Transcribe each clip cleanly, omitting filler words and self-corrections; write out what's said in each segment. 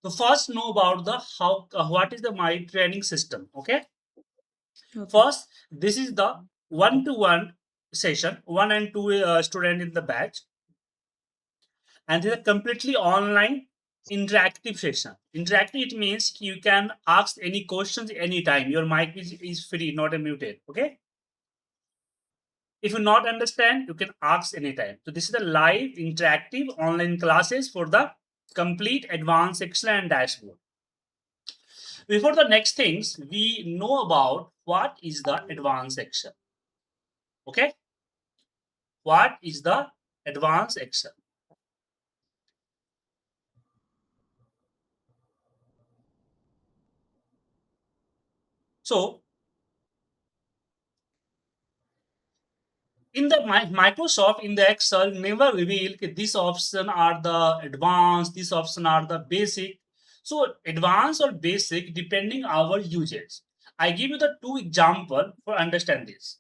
So first know about the how what is the my training system. Okay. Okay. First, this is the one-to-one session, one and two student in the batch, and this is a completely online interactive session. Interactive it means you can ask any questions anytime. Your mic is free, not a muted. Okay. If you not understand, you can ask anytime. So this is the live interactive online classes for the complete advanced Excel and dashboard. Before the next things, we know about what is the advanced Excel. Okay, what is the advanced Excel? So in the Microsoft in the Excel never reveal that this option are the advanced, this option are the basic. So advanced or basic depending our usage. I give you the two example for understand this.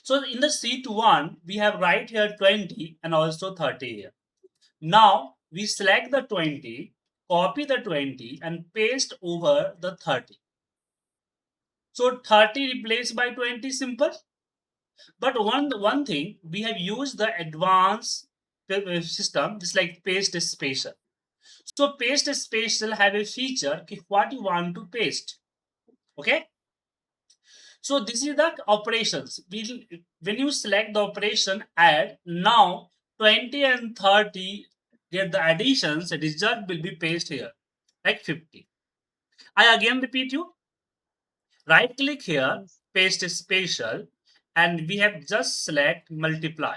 So in the sheet 1, we have right here 20 and also 30 here. Now we select the 20, copy the 20 and paste over the 30. So 30 replaced by 20 simple. But one thing, we have used the advanced system, just like paste spatial. So paste spatial have a feature what you want to paste. Okay. So this is the operations. When you select the operation add, now 20 and 30 get the additions, the result will be pasted here, like 50. I again repeat you, right click here, Yes. paste spatial, and we have just select multiply.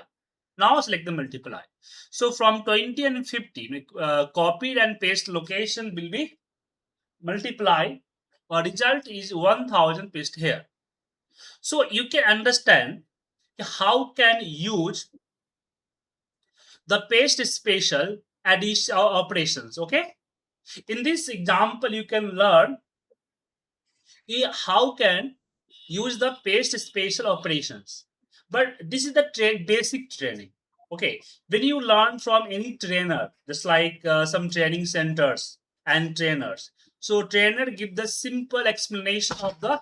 Now select the multiply. So from 20 and 50, copied and paste location will be multiply. Result is 1000 paste here. So you can understand how can use the paste spatial addition operations. Okay. In this example, you can learn how can use the paste spatial operations. But this is the basic training. Okay, when you learn from any trainer, just like some training centers and trainers, so trainer give the simple explanation of the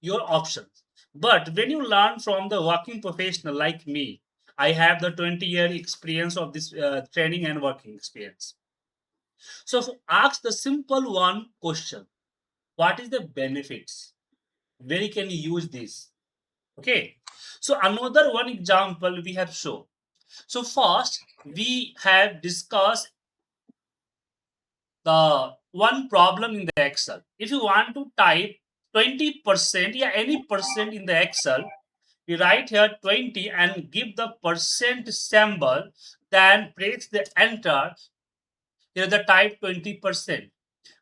your options. But when you learn from the working professional like me, I have the 20-year experience of this training and working experience. So ask the simple one question: what is the benefits? Where you can use this? Okay. So another one example we have shown. So first we have discussed the one problem in the Excel. If you want to type 20%, yeah, any percent in the Excel, we write here 20 and give the percent symbol, then press the enter. Here the type 20%.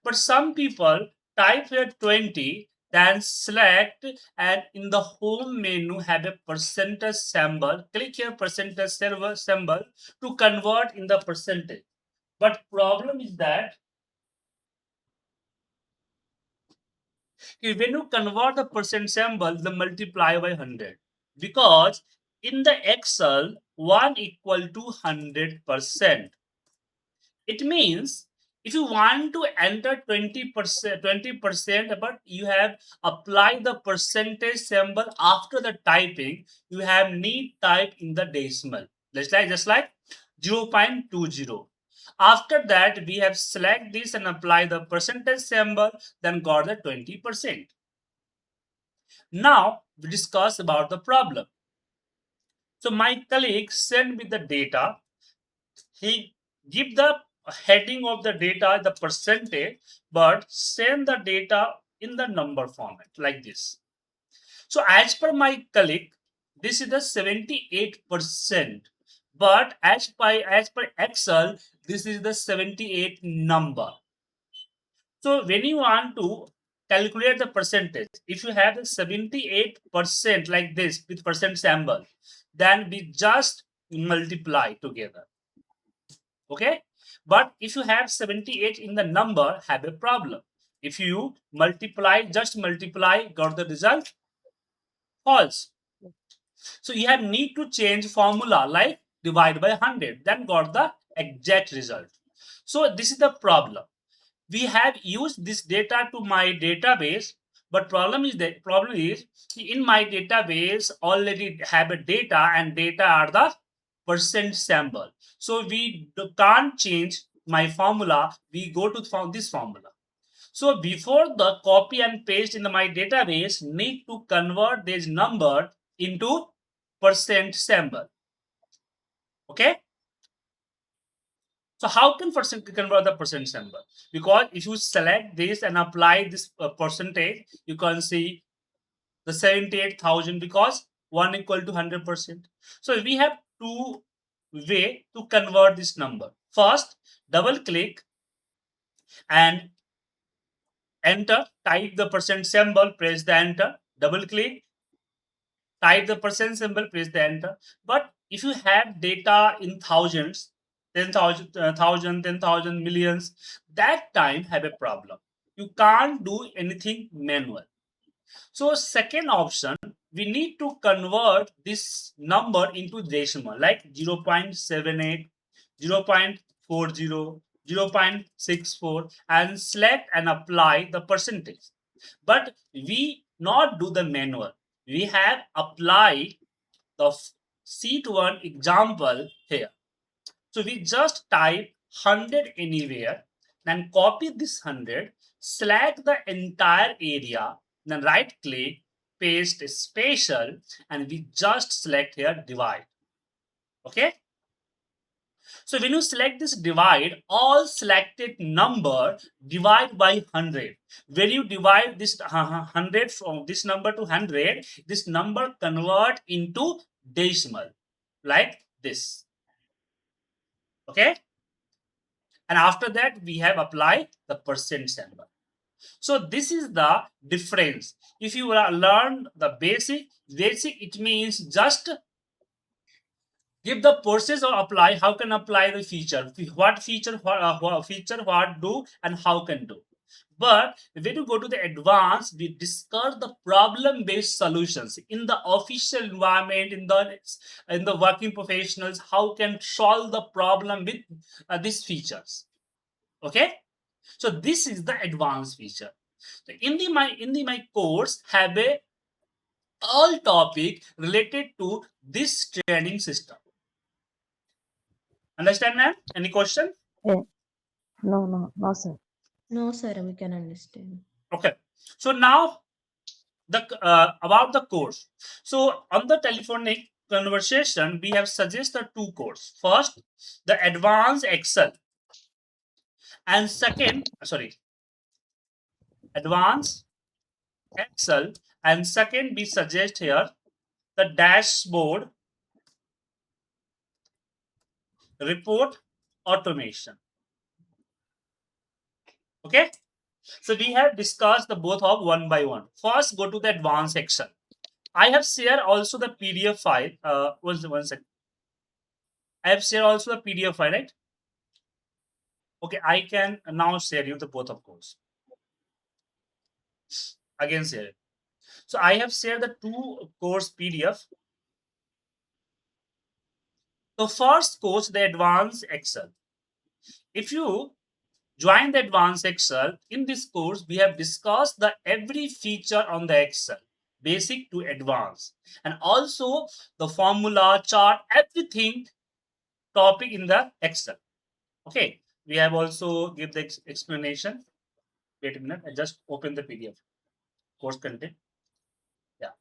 But some people type here 20, then select, and in the home menu have a percentage symbol. Click here percentage symbol to convert in the percentage. But problem is that when you convert the percent symbol, the multiply by 100. Because in the Excel, 1 equal to 100%. It means if you want to enter 20%, but you have applied the percentage symbol after the typing, you have need type in the decimal. Just like 0.20. After that, we have select this and apply the percentage symbol, then got the 20%. Now we discuss about the problem. So my colleague sent me the data. He give the heading of the data the percentage, but send the data in the number format like this. So as per my colleague, this is the 78%, but as per Excel, this is the 78 number. So when you want to calculate the percentage, if you have the 78% like this with percent symbol, then we just multiply together. Okay. But if you have 78 in the number, have a problem. If you multiply, just multiply, got the result false. So you have need to change formula like divide by 100, then got the exact result. So this is the problem. we have used this data to my database, but problem is in my database already have a data, and data are the percent sample. So we can't change my formula. We go to this formula. So before the copy and paste in my database, need to convert this number into percent sample. Okay. So how can percent convert the percent sample? Because if you select this and apply this percentage, you can see the 78,000 because 1 equal to 100%. So we have two way to convert this number. First, double click and enter, type the percent symbol, press the enter, double click, type the percent symbol, press the enter. But if you have data in thousands, 10,000, 10,000 millions, that time have a problem. You can't do anything manual. So second option, we need to convert this number into decimal like 0.78, 0.40, 0.64 and select and apply the percentage. But we not do the manual. We have apply the sheet 1 example here. So we just type 100 anywhere, then copy this 100, select the entire area, then right click, paste spatial, and we just select here divide. Okay. So when you select this divide, all selected number divide by 100. When you divide this 100 from this number to 100, this number convert into decimal like this. Okay. And after that, we have applied the percent symbol. So this is the difference. If you learn the basic, it means just give the process or apply. How can apply the feature? What feature, what do, and how can do. But when you go to the advanced, we discuss the problem-based solutions in the official environment, in the working professionals. How can solve the problem with these features? Okay, so this is the advanced feature. So my course have a all topic related to this training system. Understand, ma'am? Any question? Yeah. No, sir. No, sir, we can understand. Okay. So now the about the course. So on the telephonic conversation, we have suggested two courses. First, the advanced Excel, and second, advanced Excel, and second, we suggest here the dashboard report automation. Okay. So we have discussed the both of one by one. First, go to the advanced Excel. I have shared also the PDF file. One second. I have shared also the PDF file, right? Okay, I can now share you the both of course. Again, share it. So I have shared the two course PDF. The first course, the advanced Excel. If you join the advanced Excel, in this course, we have discussed the every feature on the Excel, basic to advanced, and also the formula, chart, everything topic in the Excel. Okay, we have also give the explanation. Wait a minute, I just open the PDF course content. Yeah.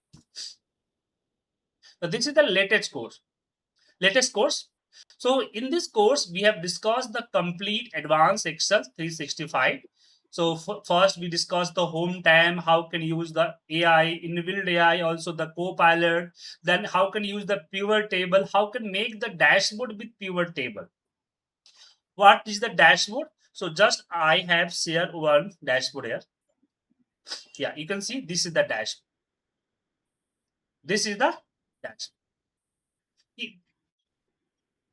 So this is the latest course. So in this course, we have discussed the complete advanced Excel 365. So first we discussed the home time, how can you use the AI, inbuilt AI, also the Copilot, then how can you use the pivot table, how can make the dashboard with pivot table. What is the dashboard? So just I have shared one dashboard here. Yeah, you can see this is the dashboard. This is the dashboard.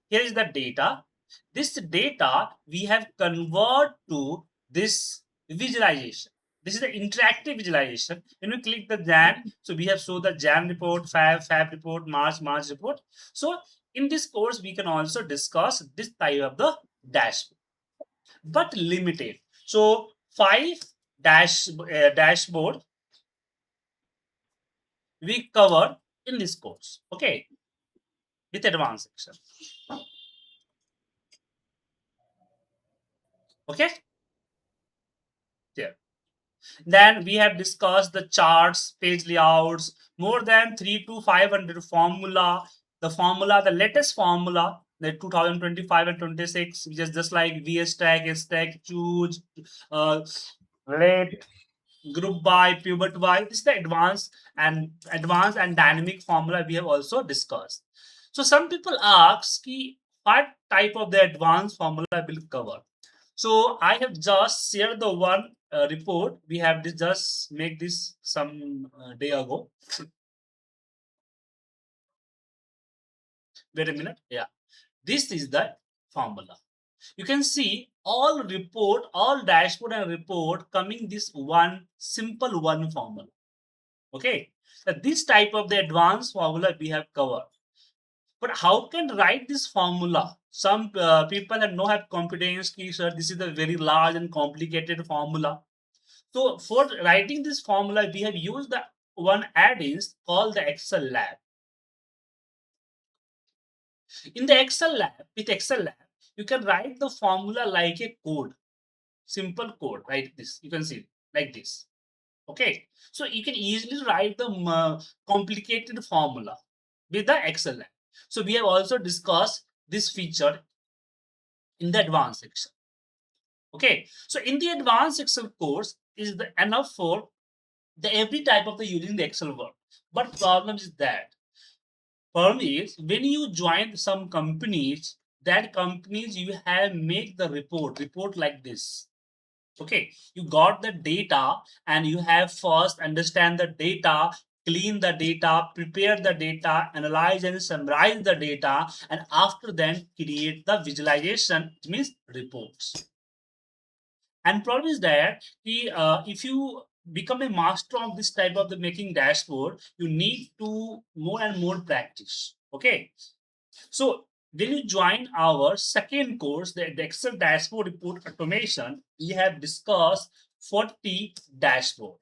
Here is the data. This data we have convert to this visualization. This is the interactive visualization. When we click the Jan, so we have show the Jan report, Fab report, March report. So in this course, we can also discuss this type of the dashboard, but limited. So 5 dashboard we cover in this course. Okay, with advanced section. Okay, there. Then we have discussed the charts, page layouts, more than 3 to 500 formula. The latest formula, the 2025 and 26, which is just like VS stack, S stack, choose, rate, group by, pivot by. This is the advanced and dynamic formula we have also discussed. So some people ask what type of the advanced formula will cover. So I have just shared the one report. We have just make this some day ago. Wait a minute. Yeah, this is the formula. You can see all report, all dashboard and report coming this one simple one formula. Okay, so this type of the advanced formula we have covered. But how can write this formula? Some people have no have confidence ki, sir, this is a very large and complicated formula. So for writing this formula, we have used the one add-ins called the Excel lab. In the Excel lab, with Excel lab, you can write the formula like a code, simple code, like this. You can see like this. Okay, so you can easily write the complicated formula with the Excel lab. So we have also discussed this feature in the advanced section. Okay, so in the advanced Excel course is the enough for the every type of the using the Excel work. But problem is that when you join some companies, that companies you have make the report like this. Okay, you got the data and you have first understand the data, clean the data, prepare the data, analyze and summarize the data, and after then create the visualization, which means reports. And problem is that if you become a master of this type of the making dashboard, you need to more and more practice. Okay, so when you join our second course, the Excel dashboard report automation, we have discussed 40 dashboard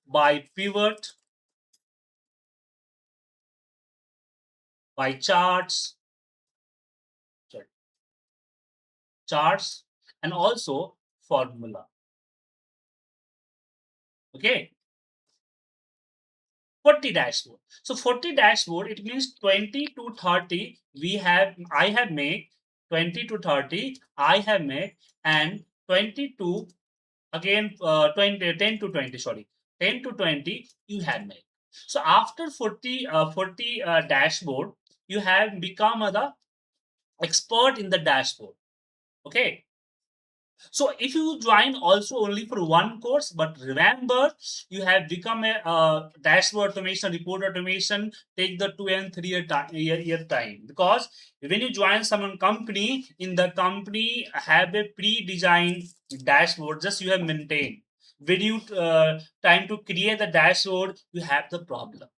by pivot, by charts, and also formula. Okay, 40 dashboard. So 40 dashboard, it means 20 to 30 I have made, 20 to 30 I have made, and 20 to again 10 to 20, sorry, 10 to 20 you have made. So after 40 dashboard, you have become the expert in the dashboard. Okay, so if you join also only for one course, but remember you have become a dashboard automation, report automation, take the 2 and 3 year time, because when you join some company, in the company have a pre-designed dashboard, just you have maintained. When you time to create the dashboard, you have the problem.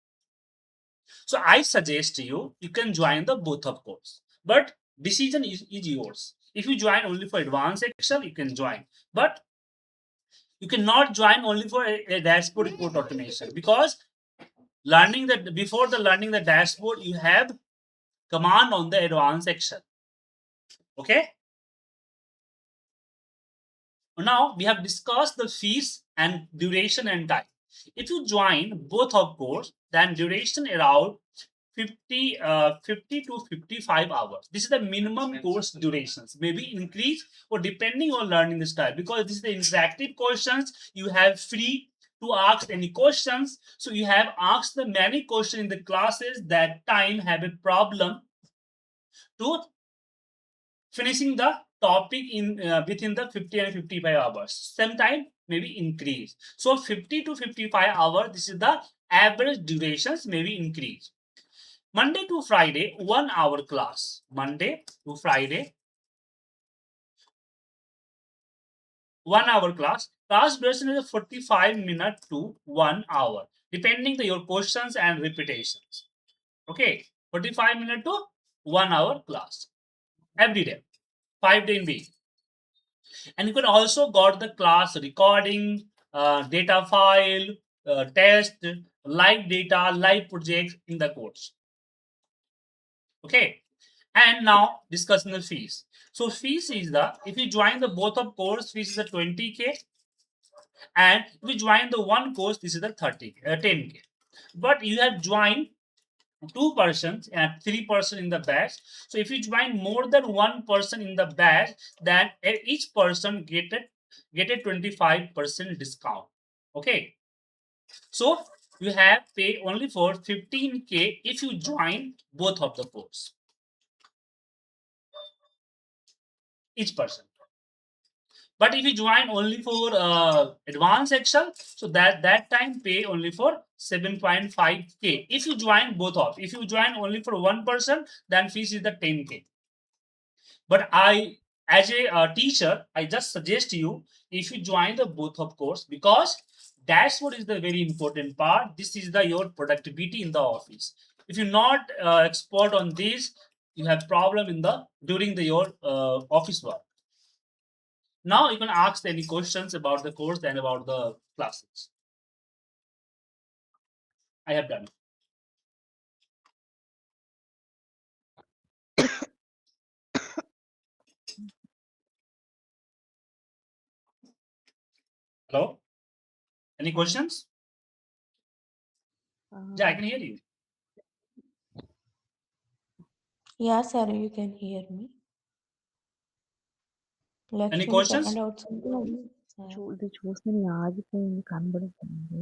So I suggest you can join the both of course, but decision is yours. If you join only for advanced Excel, you can join, but you cannot join only for a dashboard report automation, because learning that before the learning the dashboard, you have command on the advanced Excel. Okay. Now we have discussed the fees and duration and time. If you join both of course, then duration around 50 to 55 hours. This is the minimum course durations, maybe increase or depending on learning style, because this is the interactive questions. You have free to ask any questions, so you have asked the many questions in the classes, that time have a problem to finishing the topic in within the 50 and 55 hours. Sometime maybe increase. So 50 to 55 hours, this is the average durations, maybe increase. Monday to Friday, 1 hour class. Monday to Friday, 1 hour class. Class duration is 45 minutes to 1 hour, depending on your questions and repetitions. Okay, 45 minutes to 1 hour class every day. 5 day in week. And you can also got the class recording, data file, test, live data, live projects in the course. Okay. And now discussing the fees. So fees is the, if you join the both of course, fees is the 20K, and if you join the one course, this is the 10K. But you have joined 2 persons and 3 person in the batch. So if you join more than 1 person in the batch, then each person get a 25% discount. Okay. So you have pay only for 15K if you join both of the course. Each person. But if you join only for advanced Excel, so that time pay only for 7.5K. If you join both of, if you join only for 1 person, then fees is the 10K. But I, as a teacher, I just suggest you if you join the both of course, because that's what is the very important part. This is the your productivity in the office. If you're not expert on this, you have problem in the during the your office work. Now you can ask any questions about the course and about the classes. I have done. Hello? Any questions? Yeah, I can hear you. Yeah, sir, you can hear me. Any Lakshmi questions? second out something. ఇది చూస్తే నీ ఆగిపోయింది కనబడుతుంది